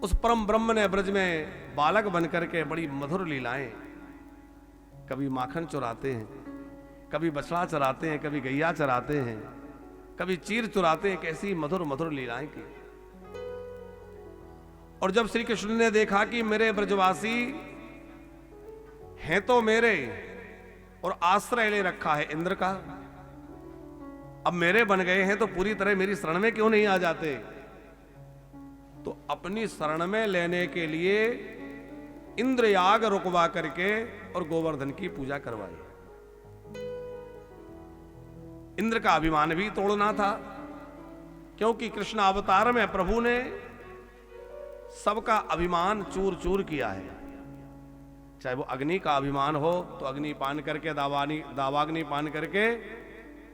उस परम ब्रह्म ने ब्रज में बालक बनकर के बड़ी मधुर लीलाएं, कभी माखन चुराते हैं, कभी बछड़ा चराते हैं, कभी गैया चराते हैं, कभी चीर चुराते हैं, कैसी मधुर मधुर लीलाएं की। और जब श्री कृष्ण ने देखा कि मेरे ब्रजवासी हैं तो मेरे, और आश्रय ले रखा है इंद्र का, अब मेरे बन गए हैं तो पूरी तरह मेरी शरण में क्यों नहीं आ जाते, तो अपनी शरण में लेने के लिए इंद्र याग रुकवा करके और गोवर्धन की पूजा करवाई। इंद्र का अभिमान भी तोड़ना था, क्योंकि कृष्ण अवतार में प्रभु ने सबका अभिमान चूर चूर किया है। चाहे वो अग्नि का अभिमान हो तो अग्नि पान करके दावाग्नि पान करके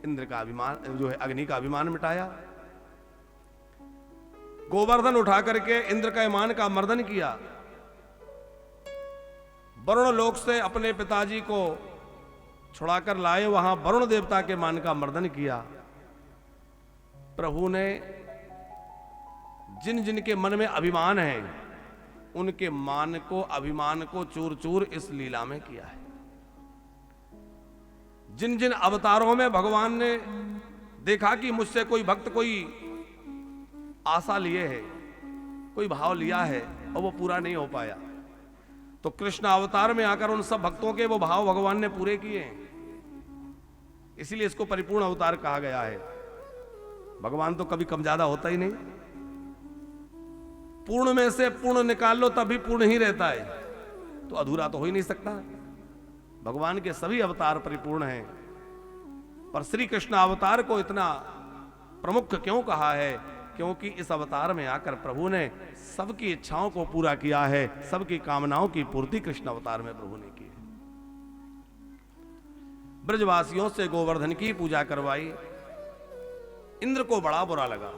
इंद्र का अभिमान जो है अग्नि का अभिमान मिटाया। गोवर्धन उठा करके इंद्र का मान का मर्दन किया। वरुण लोक से अपने पिताजी को छुड़ाकर लाए, वहां वरुण देवता के मान का मर्दन किया। प्रभु ने जिन जिन के मन में अभिमान है उनके मान को अभिमान को चूर चूर इस लीला में किया है। जिन जिन अवतारों में भगवान ने देखा कि मुझसे कोई भक्त कोई आशा लिए है, कोई भाव लिया है और वो पूरा नहीं हो पाया, तो कृष्ण अवतार में आकर उन सब भक्तों के वो भाव भगवान ने पूरे किए हैं। इसीलिए इसको परिपूर्ण अवतार कहा गया है। भगवान तो कभी कम ज्यादा होता ही नहीं, पूर्ण में से पूर्ण निकाल लो तभी पूर्ण ही रहता है, तो अधूरा तो हो ही नहीं सकता। भगवान के सभी अवतार परिपूर्ण हैं, पर श्री कृष्ण अवतार को इतना प्रमुख क्यों कहा है, क्योंकि इस अवतार में आकर प्रभु ने सबकी इच्छाओं को पूरा किया है, सबकी कामनाओं की पूर्ति कृष्ण अवतार में प्रभु ने की है। ब्रजवासियों से गोवर्धन की पूजा करवाई। इंद्र को बड़ा बुरा लगा।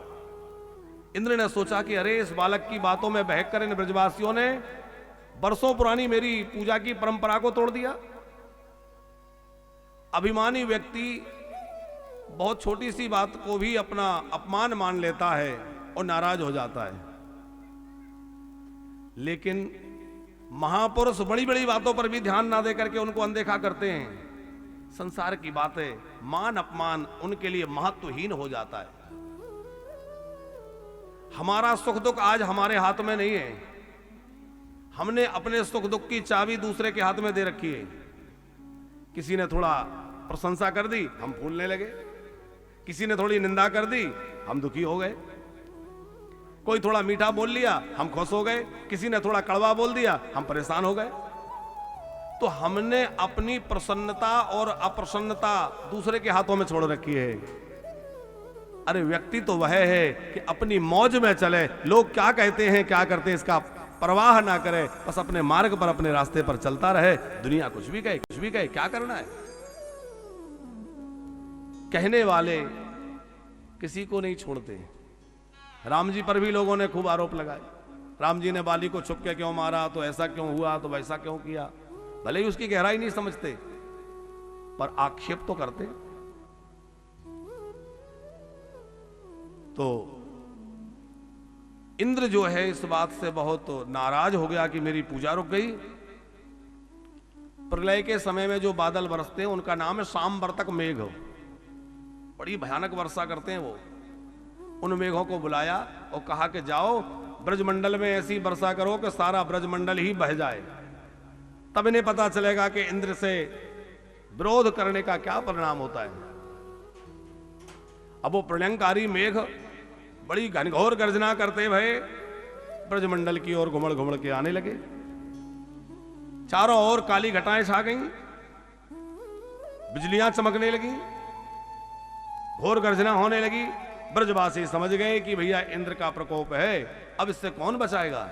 इंद्र ने सोचा कि अरे इस बालक की बातों में बहक कर इन ब्रजवासियों ने बरसों पुरानी मेरी पूजा की परंपरा को तोड़ दिया। अभिमानी व्यक्ति बहुत छोटी सी बात को भी अपना अपमान मान लेता है और नाराज हो जाता है, लेकिन महापुरुष बड़ी बड़ी बातों पर भी ध्यान ना देकर के उनको अनदेखा करते हैं। संसार की बातें, मान अपमान उनके लिए महत्वहीन हो जाता है। हमारा सुख दुख आज हमारे हाथ में नहीं है। हमने अपने सुख दुख की चाबी दूसरे के हाथ में दे रखी है। किसी ने थोड़ा प्रशंसा कर दी, हम फूलने लगे। किसी ने थोड़ी निंदा कर दी, हम दुखी हो गए। कोई थोड़ा मीठा बोल लिया, हम खुश हो गए। किसी ने थोड़ा कड़वा बोल दिया, हम परेशान हो गए। तो हमने अपनी प्रसन्नता और अप्रसन्नता दूसरे के हाथों में छोड़ रखी है। अरे व्यक्ति तो वह है कि अपनी मौज में चले, लोग क्या कहते हैं क्या करते हैं इसका परवाह ना करे, बस अपने मार्ग पर अपने रास्ते पर चलता रहे। दुनिया कुछ भी कहे क्या करना है। कहने वाले किसी को नहीं छोड़ते। राम जी पर भी लोगों ने खूब आरोप लगाए। राम जी ने बाली को छुप के क्यों मारा, तो ऐसा क्यों हुआ, तो वैसा क्यों किया। भले ही उसकी गहराई नहीं समझते, पर आक्षेप तो करते। तो इंद्र जो है इस बात से बहुत नाराज हो गया कि मेरी पूजा रुक गई। प्रलय के समय में जो बादल बरसते हैं उनका नाम है सामवर्तक मेघ। बड़ी भयानक वर्षा करते हैं वो। उन मेघों को बुलाया और कहा कि जाओ ब्रजमंडल में ऐसी वर्षा करो कि सारा ब्रजमंडल ही बह जाए, तब इन्हें पता चलेगा कि इंद्र से विरोध करने का क्या परिणाम होता है। अब वो प्रलयंकारी मेघ बड़ी घनघोर गर्जना करते भये ब्रजमंडल की ओर घुमड़ घुमड़ के आने लगे। चारों ओर काली घटाएं छा गईं, बिजलियां चमकने लगी, घोर गर्जना होने लगी। ब्रजवासी समझ गए कि भैया इंद्र का प्रकोप है, अब इससे कौन बचाएगा।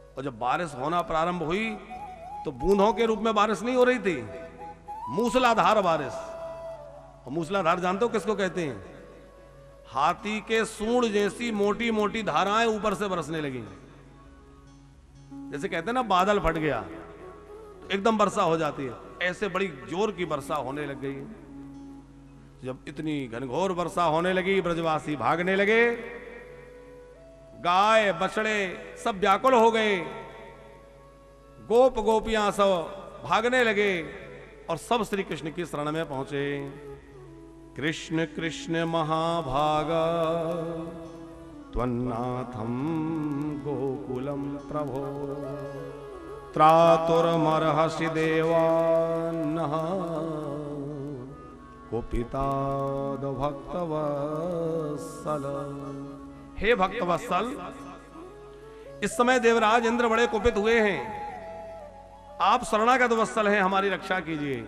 और जब बारिश होना प्रारंभ हुई तो बूंदों के रूप में बारिश नहीं हो रही थी, मूसलाधार बारिश। और मूसलाधार जानते हो किसको कहते हैं? हाथी के सूंड जैसी मोटी मोटी धाराएं ऊपर से बरसने लगी। जैसे कहते हैं ना बादल फट गया तो एकदम वर्षा हो जाती है, ऐसे बड़ी जोर की वर्षा होने लग गई। जब इतनी घनघोर वर्षा होने लगी, ब्रजवासी भागने लगे। गाय बछड़े सब व्याकुल हो गए, गोप गोपियां सब भागने लगे और सब श्री कृष्ण की शरण में पहुंचे। कृष्ण कृष्ण महाभागा त्वन्नाथम गोकुलम प्रभो त्रातुरमर्हसि देवान्नः कुपिताद भक्तवत्सल। हे भक्तवत्सल, इस समय देवराज इंद्र बड़े कुपित हुए हैं, आप शरणागत वत्सल हैं, हमारी रक्षा कीजिए।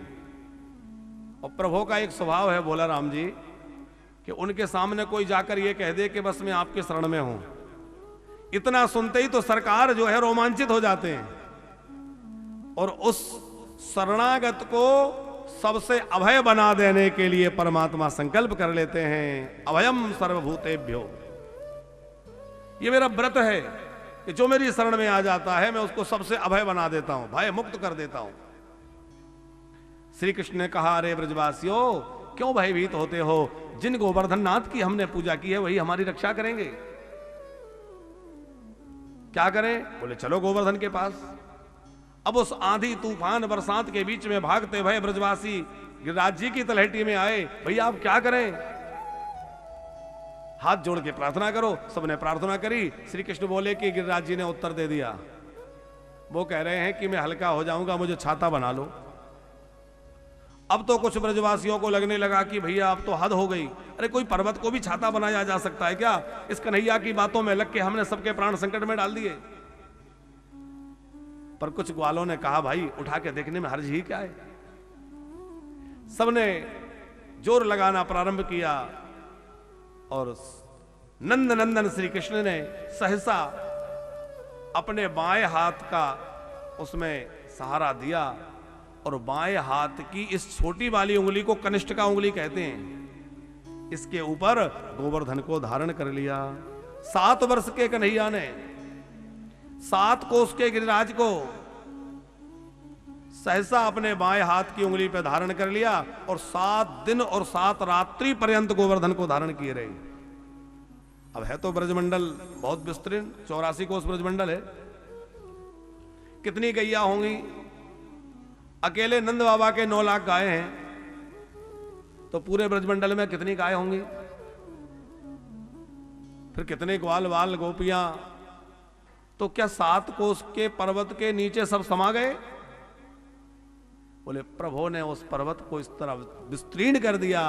और प्रभु का एक स्वभाव है, बोला राम जी, कि उनके सामने कोई जाकर ये कह दे कि बस मैं आपके शरण में हूं, इतना सुनते ही तो सरकार जो है रोमांचित हो जाते हैं और उस शरणागत को सबसे अभय बना देने के लिए परमात्मा संकल्प कर लेते हैं, अभयम सर्वभूतेभ्यो। ये मेरा व्रत है कि जो मेरी शरण में आ जाता है मैं उसको सबसे अभय बना देता हूं, भय मुक्त कर देता हूं। श्री कृष्ण ने कहा, अरे ब्रजवासियों, क्यों भयभीत होते हो? जिन गोवर्धन नाथ की हमने पूजा की है वही हमारी रक्षा करेंगे। क्या करें? बोले चलो गोवर्धन के पास। अब उस आंधी तूफान बरसात के बीच में भागते भय ब्रजवासी गिरिराज जी की तलहटी में आए। भैया आप क्या करें? हाथ जोड़ के प्रार्थना करो। सबने प्रार्थना करी। श्री कृष्ण बोले कि गिरिराज जी ने उत्तर दे दिया। वो कह रहे हैं कि मैं हल्का हो जाऊंगा, मुझे छाता बना लो। अब तो कुछ ब्रजवासियों को लगने लगा कि भैया अब तो हद हो गई, अरे कोई पर्वत को भी छाता बनाया जा सकता है क्या? इस कन्हैया की बातों में लग के हमने सबके प्राण संकट में डाल दिए। पर कुछ ग्वालों ने कहा, भाई उठा के देखने में हर्ज ही क्या है। सबने जोर लगाना प्रारंभ किया और नंद नंदन श्री कृष्ण ने सहसा अपने बाएं हाथ का उसमें सहारा दिया और बाएं हाथ की इस छोटी वाली उंगली को कनिष्ठिका उंगली कहते हैं, इसके ऊपर गोवर्धन को धारण कर लिया। 7 वर्ष के कन्हैया ने 7 कोस के गिरिराज को सहसा अपने बाएं हाथ की उंगली पर धारण कर लिया और 7 दिन और 7 रात्रि पर्यंत गोवर्धन को धारण किए रहे। अब है तो ब्रजमंडल बहुत विस्तृत, 84 कोस ब्रजमंडल है। कितनी गैया होंगी? अकेले नंद बाबा के 9 लाख गाय हैं, तो पूरे ब्रजमंडल में कितनी गाय होंगी? फिर कितने ग्वाल वाल गोपियां? तो क्या 7 कोस के पर्वत के नीचे सब समा गए? बोले प्रभु ने उस पर्वत को इस तरह विस्तीर्ण कर दिया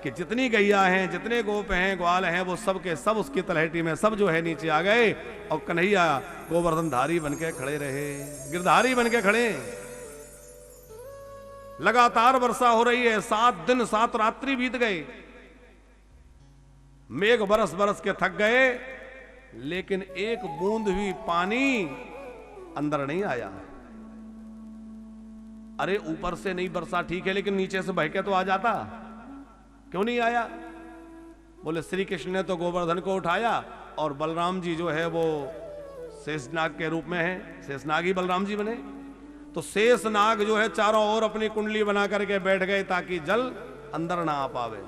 कि जितनी गैया हैं, जितने गोप हैं, ग्वाल हैं, वो सब के सब उसकी तलहटी में सब जो है नीचे आ गए और कन्हैया गोवर्धनधारी बनके खड़े रहे, गिरधारी बनके खड़े। लगातार वर्षा हो रही है, 7 दिन 7 रात्रि बीत गए। मेघ बरस बरस के थक गए, लेकिन एक बूंद भी पानी अंदर नहीं आया। अरे ऊपर से नहीं बरसा ठीक है, लेकिन नीचे से बह के तो आ जाता, क्यों नहीं आया? बोले श्री कृष्ण ने तो गोवर्धन को उठाया और बलराम जी जो है वो शेषनाग के रूप में है, शेषनाग ही बलराम जी बने। तो शेषनाग जो है चारों ओर अपनी कुंडली बना करके बैठ गए ताकि जल अंदर ना आ पावे।